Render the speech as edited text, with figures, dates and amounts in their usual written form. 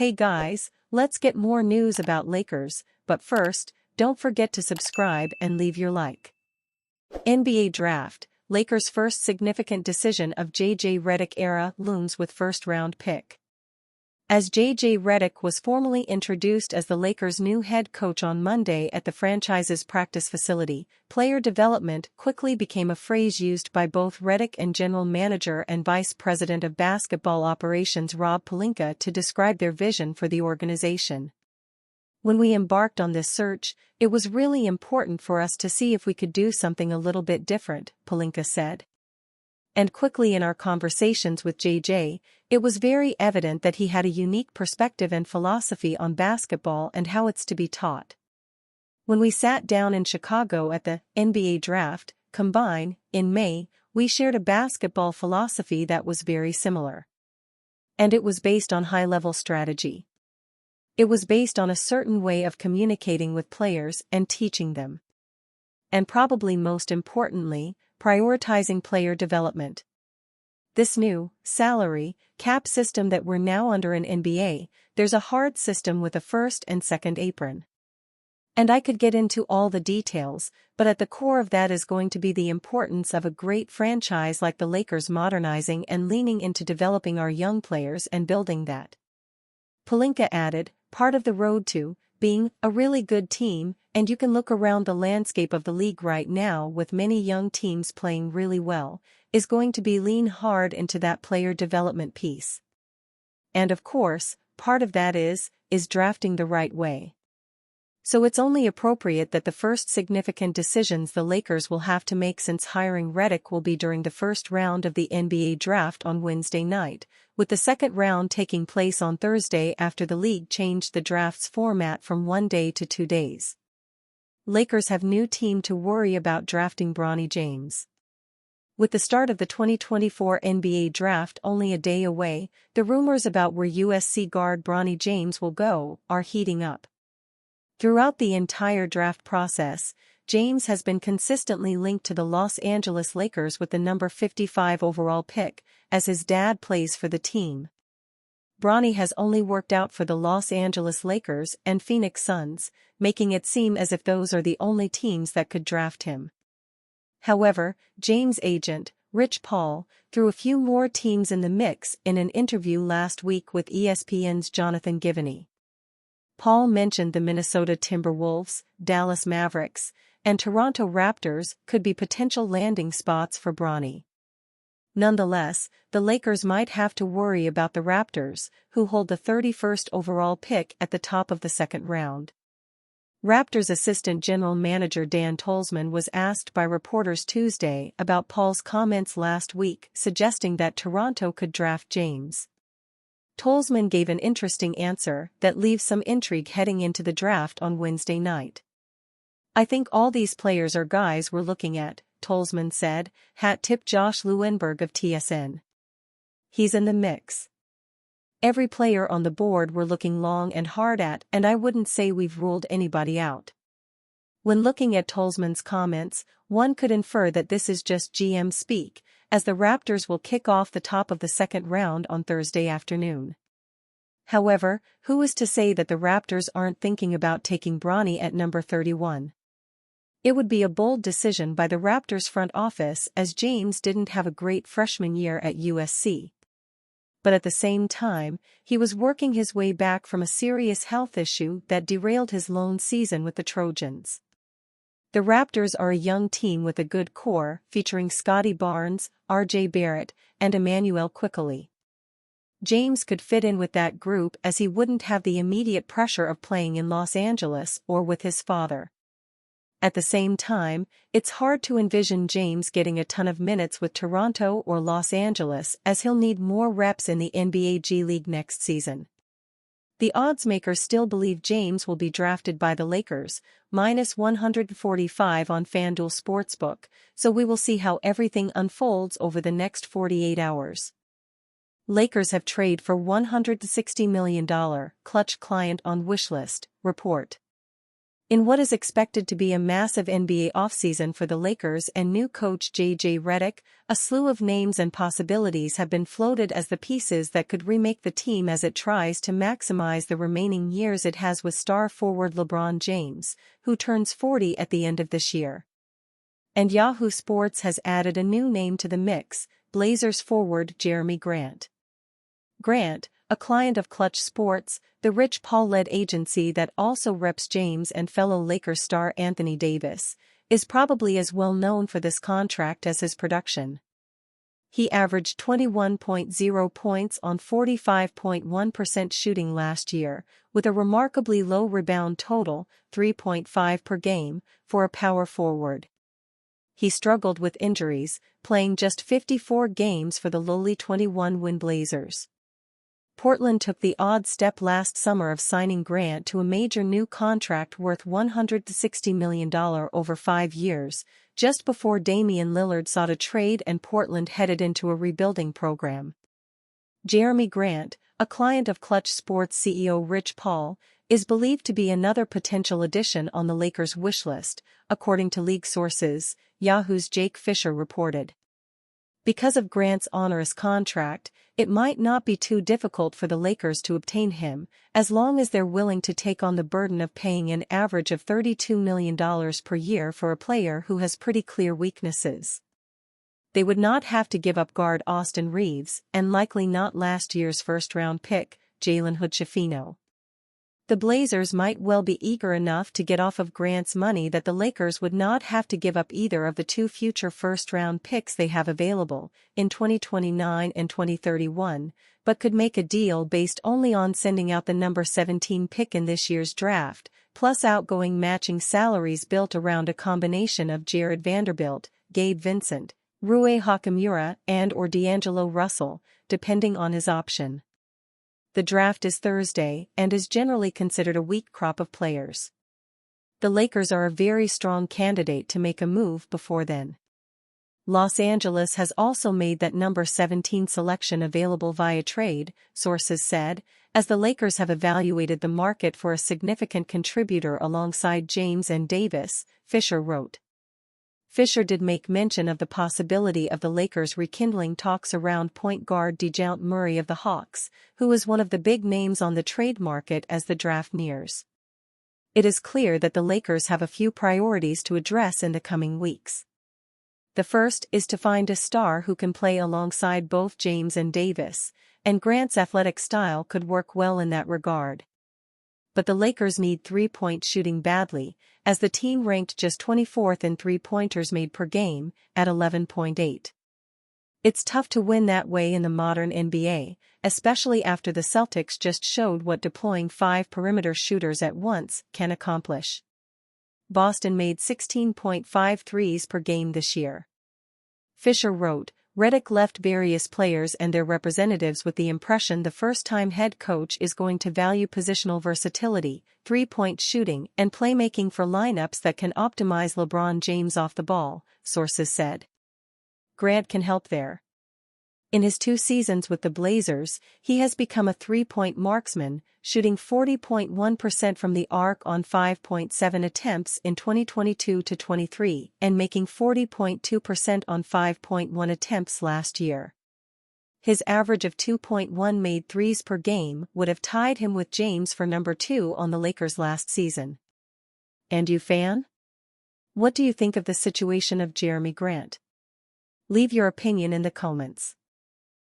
Hey guys, let's get more news about Lakers, but first, don't forget to subscribe and leave your like. NBA Draft, Lakers' first significant decision of J.J. Redick era looms with first-round pick. As J.J. Redick was formally introduced as the Lakers' new head coach on Monday at the franchise's practice facility, player development quickly became a phrase used by both Redick and general manager and vice president of basketball operations Rob Pelinka to describe their vision for the organization. When we embarked on this search, it was really important for us to see if we could do something a little bit different, Pelinka said. And quickly in our conversations with JJ, it was very evident that he had a unique perspective and philosophy on basketball and how it's to be taught. When we sat down in Chicago at the NBA Draft Combine in May, we shared a basketball philosophy that was very similar. And it was based on high-level strategy. It was based on a certain way of communicating with players and teaching them. And probably most importantly, prioritizing player development. This new, salary, cap system that we're now under in NBA, there's a hard system with a first and second apron. And I could get into all the details, but at the core of that is going to be the importance of a great franchise like the Lakers modernizing and leaning into developing our young players and building that. Pelinka added, part of the road to being a really good team, and you can look around the landscape of the league right now with many young teams playing really well, is going to be lean hard into that player development piece. And of course, part of that is drafting the right way. So it's only appropriate that the first significant decisions the Lakers will have to make since hiring Redick will be during the first round of the NBA Draft on Wednesday night, with the second round taking place on Thursday after the league changed the draft's format from 1 day to 2 days. Lakers have new team to worry about drafting Bronny James. With the start of the 2024 NBA Draft only a day away, the rumors about where USC guard Bronny James will go are heating up. Throughout the entire draft process, James has been consistently linked to the Los Angeles Lakers with the number 55 overall pick, as his dad plays for the team. Bronny has only worked out for the Los Angeles Lakers and Phoenix Suns, making it seem as if those are the only teams that could draft him. However, James' agent, Rich Paul, threw a few more teams in the mix in an interview last week with ESPN's Jonathan Givony. Paul mentioned the Minnesota Timberwolves, Dallas Mavericks, and Toronto Raptors could be potential landing spots for Bronny. Nonetheless, the Lakers might have to worry about the Raptors, who hold the 31st overall pick at the top of the second round. Raptors assistant general manager Dan Tolzman was asked by reporters Tuesday about Paul's comments last week suggesting that Toronto could draft James. Tolzman gave an interesting answer that leaves some intrigue heading into the draft on Wednesday night. I think all these players are guys we're looking at, Tolzman said, hat tip Josh Lewenberg of TSN. He's in the mix. Every player on the board we're looking long and hard at, and I wouldn't say we've ruled anybody out. When looking at Tolzman's comments, one could infer that this is just GM speak, as the Raptors will kick off the top of the second round on Thursday afternoon. However, who is to say that the Raptors aren't thinking about taking Bronny at number 31? It would be a bold decision by the Raptors front office as James didn't have a great freshman year at USC. But at the same time, he was working his way back from a serious health issue that derailed his lone season with the Trojans. The Raptors are a young team with a good core, featuring Scotty Barnes, R.J. Barrett, and Emmanuel Quickley. James could fit in with that group as he wouldn't have the immediate pressure of playing in Los Angeles or with his father. At the same time, it's hard to envision James getting a ton of minutes with Toronto or Los Angeles as he'll need more reps in the NBA G League next season. The oddsmakers still believe James will be drafted by the Lakers, -145 on FanDuel Sportsbook, so we will see how everything unfolds over the next 48 hours. Lakers have traded for $160 million, clutch client on wishlist, report. In what is expected to be a massive NBA offseason for the Lakers and new coach J.J. Redick, a slew of names and possibilities have been floated as the pieces that could remake the team as it tries to maximize the remaining years it has with star forward LeBron James, who turns 40 at the end of this year. And Yahoo Sports has added a new name to the mix, Blazers forward Jerami Grant. Grant, a client of Clutch Sports, the Rich Paul-led agency that also reps James and fellow Lakers star Anthony Davis, is probably as well known for this contract as his production. He averaged 21.0 points on 45.1% shooting last year, with a remarkably low rebound total, 3.5 per game, for a power forward. He struggled with injuries, playing just 54 games for the lowly 21-win Blazers. Portland took the odd step last summer of signing Grant to a major new contract worth $160 million over 5 years, just before Damian Lillard sought a trade and Portland headed into a rebuilding program. Jerami Grant, a client of Clutch Sports CEO Rich Paul, is believed to be another potential addition on the Lakers' wish list, according to league sources, Yahoo's Jake Fisher reported. Because of Grant's onerous contract, it might not be too difficult for the Lakers to obtain him, as long as they're willing to take on the burden of paying an average of $32 million per year for a player who has pretty clear weaknesses. They would not have to give up guard Austin Reeves and likely not last year's first-round pick, Jalen Hood-Schifino. The Blazers might well be eager enough to get off of Grant's money that the Lakers would not have to give up either of the 2 future first-round picks they have available, in 2029 and 2031, but could make a deal based only on sending out the number 17 pick in this year's draft, plus outgoing matching salaries built around a combination of Jared Vanderbilt, Gabe Vincent, Rui Hachimura and/or D'Angelo Russell, depending on his option. The draft is Thursday and is generally considered a weak crop of players. The Lakers are a very strong candidate to make a move before then. Los Angeles has also made that number 17 selection available via trade, sources said, as the Lakers have evaluated the market for a significant contributor alongside James and Davis, Fisher wrote. Fisher did make mention of the possibility of the Lakers rekindling talks around point guard DeJounte Murray of the Hawks, who is one of the big names on the trade market as the draft nears. It is clear that the Lakers have a few priorities to address in the coming weeks. The first is to find a star who can play alongside both James and Davis, and Grant's athletic style could work well in that regard. But the Lakers need three-point shooting badly, as the team ranked just 24th in three-pointers made per game, at 11.8. It's tough to win that way in the modern NBA, especially after the Celtics just showed what deploying 5 perimeter shooters at once can accomplish. Boston made 16.5 threes per game this year. Fisher wrote, Redick left various players and their representatives with the impression the first-time head coach is going to value positional versatility, three-point shooting and playmaking for lineups that can optimize LeBron James off the ball, sources said. Grant can help there. In his 2 seasons with the Blazers, he has become a three-point marksman, shooting 40.1% from the arc on 5.7 attempts in 2022-23 and making 40.2% on 5.1 attempts last year. His average of 2.1 made threes per game would have tied him with James for number 2 on the Lakers last season. And you fan? What do you think of the situation of Jerami Grant? Leave your opinion in the comments.